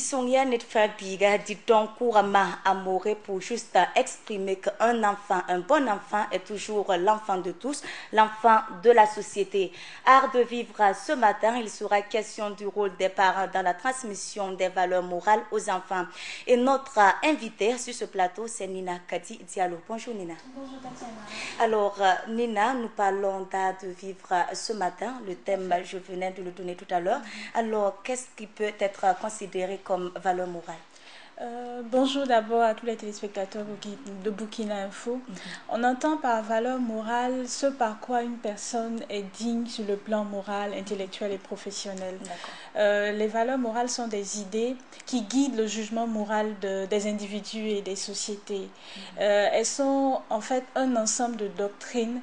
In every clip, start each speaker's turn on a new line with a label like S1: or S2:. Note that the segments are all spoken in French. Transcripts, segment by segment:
S1: Bissonia net fabiga dit donc couramment amoureux pour juste exprimer qu'un enfant, un bon enfant est toujours l'enfant de tous, l'enfant de la société. Art de vivre ce matin, il sera question du rôle des parents dans la transmission des valeurs morales aux enfants. Et notre invitée sur ce plateau, c'est Nina Kadi Diallo. Bonjour Nina.
S2: Bonjour Tatiana.
S1: Alors Nina, nous parlons d'art de vivre ce matin. Le thème, je venais de le donner tout à l'heure. Alors, qu'est-ce qui peut être considéré comme valeur morale?
S2: Bonjour d'abord à tous les téléspectateurs de Burkina Info. On entend par valeur morale ce par quoi une personne est digne sur le plan moral, intellectuel et professionnel. Les valeurs morales sont des idées qui guident le jugement moral des individus et des sociétés. Elles sont en fait un ensemble de doctrines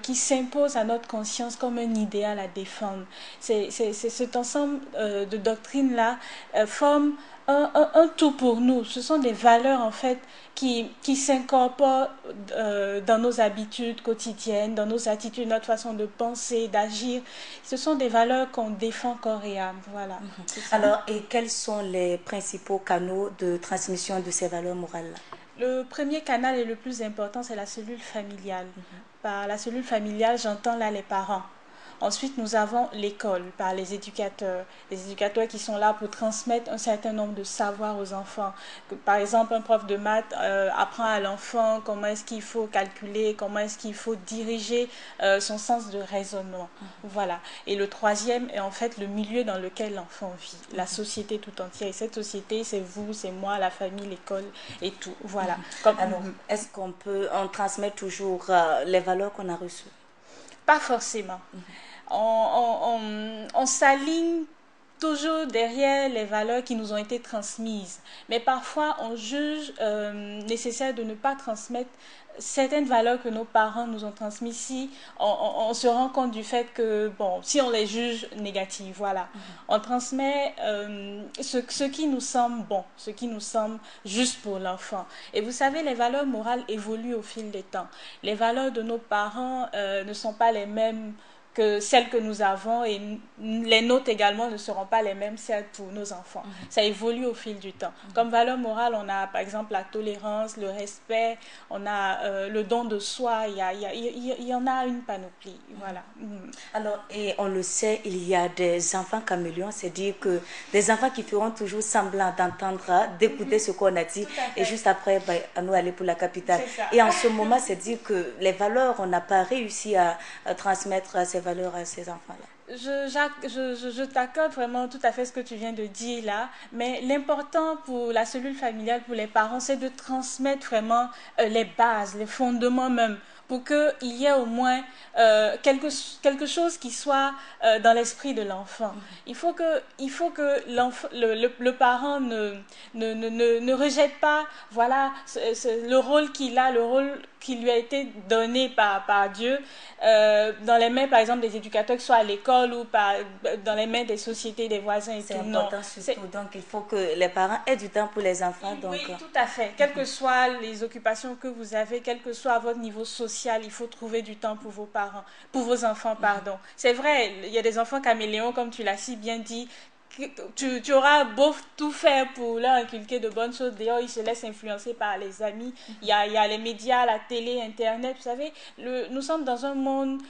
S2: qui s'imposent à notre conscience comme un idéal à défendre. Cet ensemble de doctrines-là forme un tout pour nous. Ce sont des valeurs en fait qui s'incorporent dans nos habitudes quotidiennes, dans nos attitudes, notre façon de penser, d'agir. Ce sont des valeurs qu'on défend corps et âme. Voilà.
S1: Alors, et quels sont les principaux canaux de transmission de ces valeurs morales-là?
S2: Le premier canal et le plus important, c'est la cellule familiale. Par la cellule familiale, j'entends là les parents. Ensuite, nous avons l'école par les éducateurs qui sont là pour transmettre un certain nombre de savoirs aux enfants. Par exemple, un prof de maths apprend à l'enfant comment est-ce qu'il faut calculer, comment est-ce qu'il faut diriger son sens de raisonnement. Voilà. Et le troisième est en fait le milieu dans lequel l'enfant vit, la société tout entière. Et cette société, c'est vous, c'est moi, la famille, l'école et tout. Voilà.
S1: Alors, est-ce qu'on transmet toujours les valeurs qu'on a reçues?
S2: Pas forcément. On s'aligne toujours derrière les valeurs qui nous ont été transmises. Mais parfois, on juge nécessaire de ne pas transmettre certaines valeurs que nos parents nous ont transmises si on se rend compte du fait que, bon, si on les juge négatives, voilà. On transmet ce qui nous semble bon, ce qui nous semble juste pour l'enfant. Et vous savez, les valeurs morales évoluent au fil des temps. Les valeurs de nos parents ne sont pas les mêmes que celles que nous avons, et les nôtres également ne seront pas les mêmes celles pour nos enfants. Ça évolue au fil du temps. Comme valeur morale, on a par exemple la tolérance, le respect, on a le don de soi, il y en a une panoplie. Voilà.
S1: Alors, et on le sait, il y a des enfants caméléons, c'est-à-dire que des enfants qui feront toujours semblant d'entendre, d'écouter ce qu'on a dit, et juste après, à nous aller pour la capitale. Et en ce moment, c'est-à-dire que les valeurs, on n'a pas réussi à transmettre ces valeurs à ces enfants-là.
S2: Je t'accorde vraiment tout à fait ce que tu viens de dire là, mais l'important pour la cellule familiale, pour les parents, c'est de transmettre vraiment les bases, les fondements même, pour qu'il y ait au moins quelque chose qui soit dans l'esprit de l'enfant. Il faut que le parent ne rejette pas, voilà, le rôle qu'il a, le rôle qui lui a été donné par Dieu dans les mains, par exemple, des éducateurs, que ce soit à l'école ou dans les mains des sociétés, des voisins et tout.
S1: C'est important surtout. Donc, il faut que les parents aient du temps pour les enfants. Donc...
S2: Oui, tout à fait. Quelles que soient les occupations que vous avez, quel que soit votre niveau social, il faut trouver du temps pour vos parents, pour vos enfants, pardon. C'est vrai, il y a des enfants caméléons, comme tu l'as si bien dit. Tu auras beau tout faire pour leur inculquer de bonnes choses, d'ailleurs ils se laissent influencer par les amis, il y a les médias, la télé, internet, vous savez, nous sommes dans un monde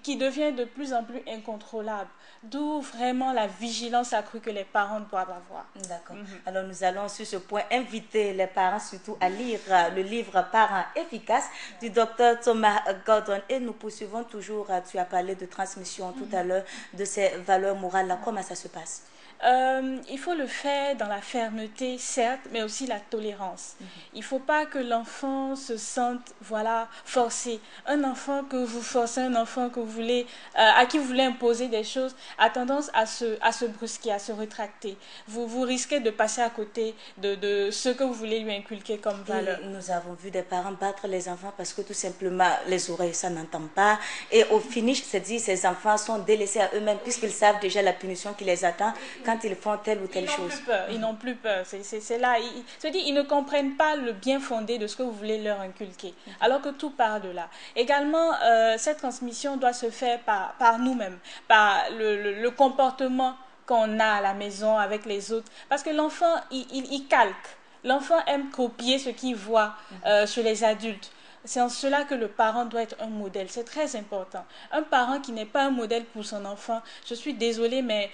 S2: qui devient de plus en plus incontrôlable, d'où vraiment la vigilance accrue que les parents doivent avoir.
S1: D'accord. Alors nous allons sur ce point inviter les parents surtout à lire le livre Parents efficaces du docteur Thomas Gordon, et nous poursuivons toujours, tu as parlé de transmission tout à l'heure, de ces valeurs morales-là, comment ça se passe?
S2: Il faut le faire dans la fermeté, certes, mais aussi la tolérance. Il ne faut pas que l'enfant se sente, voilà, forcé. Un enfant que vous forcez, un enfant que vous voulez, à qui vous voulez imposer des choses, a tendance à se brusquer, à se rétracter. Vous risquez de passer à côté de ce que vous voulez lui inculquer comme valeur.
S1: Et nous avons vu des parents battre les enfants parce que tout simplement les oreilles, ça n'entend pas. Et au finish, c'est dit, ces enfants sont délaissés à eux-mêmes puisqu'ils savent déjà la punition qui les attend quand ils font telle ou telle chose.
S2: Ils n'ont plus peur. C'est là. Ils ne comprennent pas le bien fondé de ce que vous voulez leur inculquer. Alors que tout part de là. Également, cette transmission doit se faire par nous-mêmes, par le comportement qu'on a à la maison avec les autres. Parce que l'enfant, il calque. L'enfant aime copier ce qu'il voit chez les adultes. C'est en cela que le parent doit être un modèle. C'est très important. Un parent qui n'est pas un modèle pour son enfant, je suis désolée, mais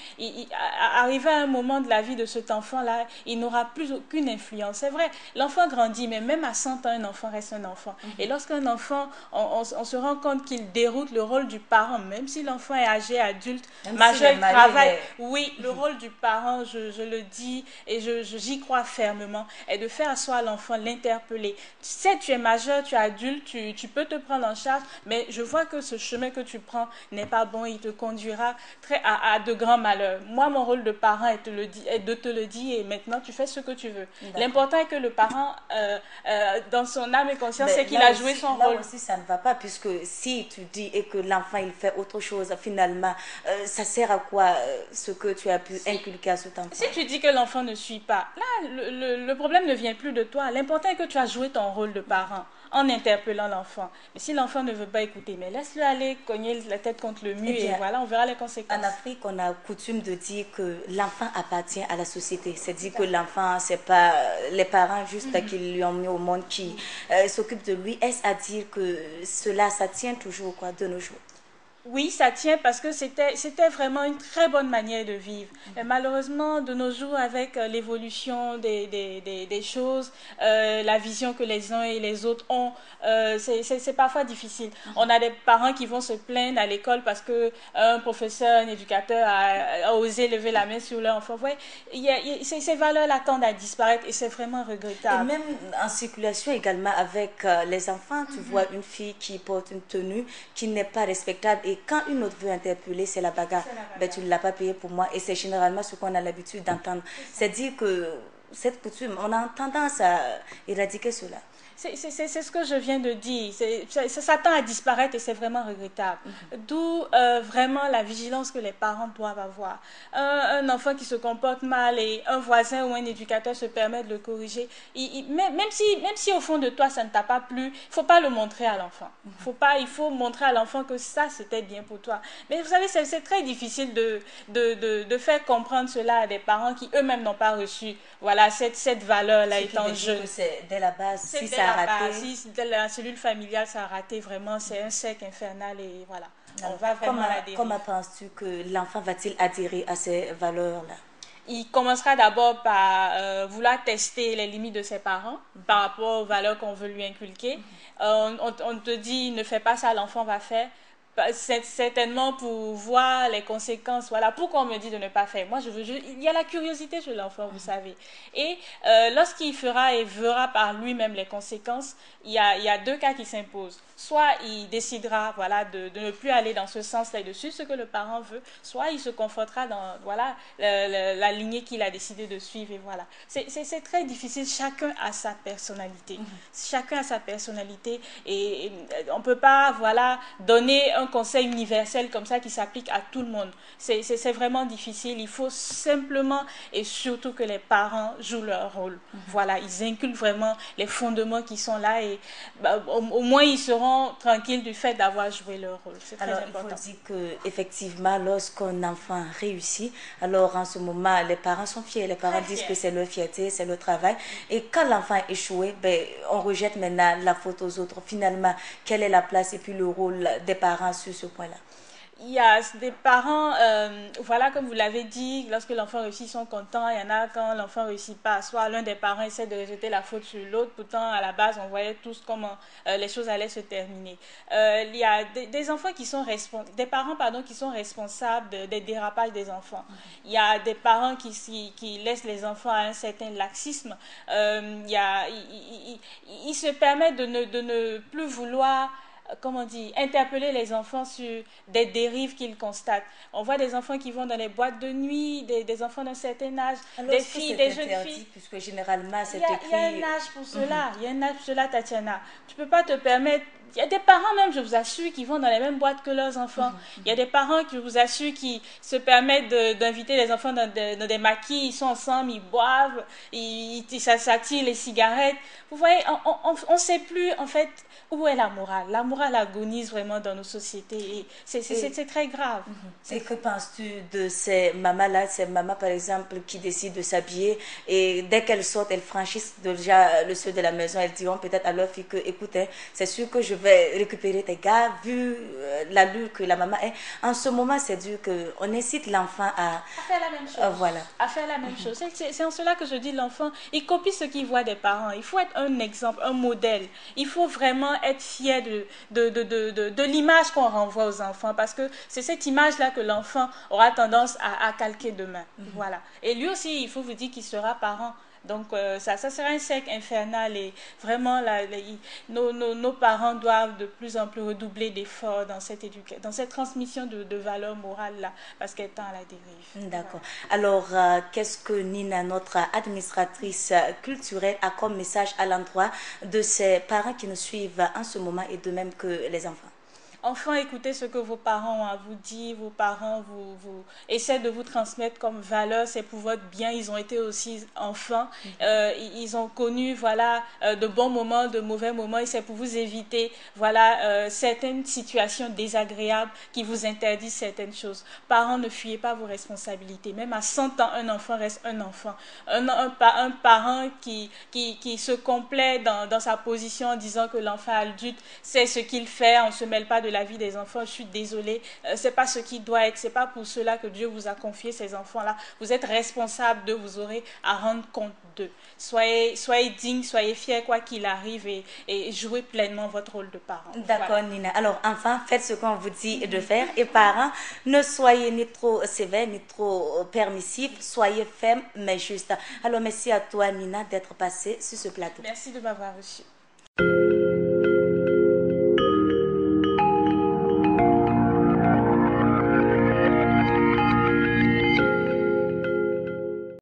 S2: arrivé à un moment de la vie de cet enfant-là, il n'aura plus aucune influence. C'est vrai, l'enfant grandit, mais même à 100 ans, un enfant reste un enfant. Et lorsqu'un enfant, on se rend compte qu'il déroute le rôle du parent, même si l'enfant est âgé, adulte, même majeur, il travaille. Oui, le rôle du parent, je le dis et j'y crois fermement, est de faire asseoir l'enfant, l'interpeller. Tu sais, tu es majeur, tu es adulte, tu peux te prendre en charge, mais je vois que ce chemin que tu prends n'est pas bon, il te conduira à de grands malheurs. Moi, mon rôle de parent est de te le dire et maintenant tu fais ce que tu veux. L'important est que le parent, dans son âme et conscience, c'est qu'il a joué son rôle.
S1: Là aussi, ça ne va pas, puisque si tu dis et que l'enfant il fait autre chose, finalement, ça sert à quoi ce que tu as pu inculquer à cet enfant?
S2: Si tu dis que l'enfant ne suit pas, là, le problème ne vient plus de toi. L'important est que tu as joué ton rôle de parent en interpellant l'enfant. Mais si l'enfant ne veut pas écouter, mais laisse-le aller cogner la tête contre le mur et voilà, on verra les conséquences.
S1: En Afrique, on a coutume de dire que l'enfant appartient à la société. C'est-à-dire que l'enfant, c'est pas les parents juste qui lui ont mis au monde qui s'occupent de lui. Est-ce à dire que cela, ça tient toujours quoi, de nos jours?
S2: Oui, ça tient parce que c'était vraiment une très bonne manière de vivre. Et malheureusement, de nos jours, avec l'évolution des choses, la vision que les uns et les autres ont, c'est parfois difficile. On a des parents qui vont se plaindre à l'école parce qu'un professeur, un éducateur a osé lever la main sur leur enfant. Ouais, ces valeurs-là tendent à disparaître et c'est vraiment regrettable.
S1: Et même en circulation également avec les enfants, tu vois une fille qui porte une tenue qui n'est pas respectable et quand une autre veut interpeller, c'est la bagarre. Ben, tu ne l'as pas payé pour moi. Et c'est généralement ce qu'on a l'habitude d'entendre. C'est dire que cette coutume, on a tendance à éradiquer cela.
S2: C'est ce que je viens de dire. Ça tend à disparaître et c'est vraiment regrettable. D'où vraiment la vigilance que les parents doivent avoir. Un enfant qui se comporte mal et un voisin ou un éducateur se permet de le corriger, même si au fond de toi ça ne t'a pas plu, il ne faut pas le montrer à l'enfant. Il faut montrer à l'enfant que ça c'était bien pour toi. Mais vous savez, c'est très difficile de faire comprendre cela à des parents qui eux-mêmes n'ont pas reçu cette valeur-là étant jeunes.
S1: Dès la base, si ça a raté.
S2: Si la cellule familiale ça a raté, vraiment c'est un cercle infernal et voilà. On va vraiment l'adhérer.
S1: Comment penses-tu que l'enfant va-t-il adhérer à ces valeurs-là?
S2: Il commencera d'abord par vouloir tester les limites de ses parents par rapport aux valeurs qu'on veut lui inculquer. On te dit ne fais pas ça, l'enfant va faire. Certainement pour voir les conséquences. Voilà pourquoi on me dit de ne pas faire. Moi, il y a la curiosité chez l'enfant, vous savez. Et lorsqu'il fera et verra par lui-même les conséquences, il y a deux cas qui s'imposent. Soit il décidera de ne plus aller dans ce sens-là et de suivre ce que le parent veut, soit il se confortera dans la lignée qu'il a décidé de suivre. Et voilà. C'est très difficile. Chacun a sa personnalité. Chacun a sa personnalité et on ne peut pas donner un conseil universel comme ça qui s'applique à tout le monde. C'est vraiment difficile. Il faut simplement et surtout que les parents jouent leur rôle. Voilà, ils inculquent vraiment les fondements qui sont là et au moins ils seront tranquilles du fait d'avoir joué leur rôle. C'est très important.
S1: Il faut dire qu'effectivement, lorsqu'un enfant réussit, alors en ce moment, les parents sont fiers. Les parents disent que c'est leur fierté, c'est leur travail. Et quand l'enfant a échoué, on rejette maintenant la faute aux autres. Finalement, quelle est la place et puis le rôle des parents sur ce point-là?
S2: Il y a des parents, comme vous l'avez dit, lorsque l'enfant réussit, ils sont contents. Il y en a quand l'enfant ne réussit pas. Soit l'un des parents essaie de rejeter la faute sur l'autre. Pourtant, à la base, on voyait tous comment les choses allaient se terminer. Il y a des enfants des parents qui sont responsables des dérapages des enfants. Il y a des parents qui laissent les enfants à un certain laxisme. Ils se permettent de ne plus vouloir interpeller les enfants sur des dérives qu'ils constatent. On voit des enfants qui vont dans les boîtes de nuit, des enfants d'un certain âge, des filles, des jeunes filles.
S1: Puisque généralement, c'est
S2: écrit... Il y a un âge pour cela, il y a un âge pour cela, Tatiana. Tu ne peux pas te permettre Il y a des parents même, je vous assure, qui vont dans les mêmes boîtes que leurs enfants. Il y a des parents, je vous assure, qui se permettent d'inviter les enfants dans des maquis, ils sont ensemble, ils boivent, ça tire les cigarettes. Vous voyez, on ne sait plus, en fait, où est la morale. La morale agonise vraiment dans nos sociétés et c'est très grave.
S1: Et que penses-tu de ces mamans-là, ces mamans, par exemple, qui décident de s'habiller et dès qu'elles sortent, elles franchissent déjà le seuil de la maison, elles diront peut-être à leur fille que, écoute, hein, c'est sûr que je vais récupérer tes gars, vu l'allure que la maman est. En ce moment, c'est dur qu'on incite l'enfant à
S2: faire la même chose.
S1: Voilà.
S2: À faire la même chose. C'est en cela que je dis l'enfant, il copie ce qu'il voit des parents. Il faut être un exemple, un modèle. Il faut vraiment être fier de l'image qu'on renvoie aux enfants parce que c'est cette image-là que l'enfant aura tendance à calquer demain. Voilà. Et lui aussi, il faut vous dire qu'il sera parent. Donc ça sera un cercle infernal et vraiment nos parents doivent de plus en plus redoubler d'efforts dans cette transmission de valeurs morales là parce qu'elle tend à la dérive.
S1: D'accord. Alors qu'est-ce que Nina, notre administratrice culturelle, a comme message à l'endroit de ces parents qui nous suivent en ce moment et de même que les enfants?
S2: Enfants, écoutez ce que vos parents ont à vous dire. Vos parents vous essaient de vous transmettre comme valeur. C'est pour votre bien. Ils ont été aussi enfants. Ils ont connu voilà, de bons moments, de mauvais moments. Et c'est pour vous éviter voilà, certaines situations désagréables qui vous interdisent certaines choses. Parents, ne fuyez pas vos responsabilités. Même à 100 ans, un enfant reste un enfant. Un parent qui se complaît dans sa position en disant que l'enfant adulte sait ce qu'il fait. On ne se mêle pas de la vie des enfants, je suis désolée, c'est pas ce qui doit être, c'est pas pour cela que Dieu vous a confié ces enfants-là. Vous êtes responsable d'eux, vous aurez à rendre compte d'eux. Soyez dignes, soyez fiers quoi qu'il arrive et jouez pleinement votre rôle de parent.
S1: D'accord, voilà. Nina. Alors, enfants, faites ce qu'on vous dit de faire et parents, ne soyez ni trop sévères ni trop permissifs, soyez fermes mais justes. Alors, merci à toi, Nina, d'être passée sur ce plateau.
S2: Merci de m'avoir reçu.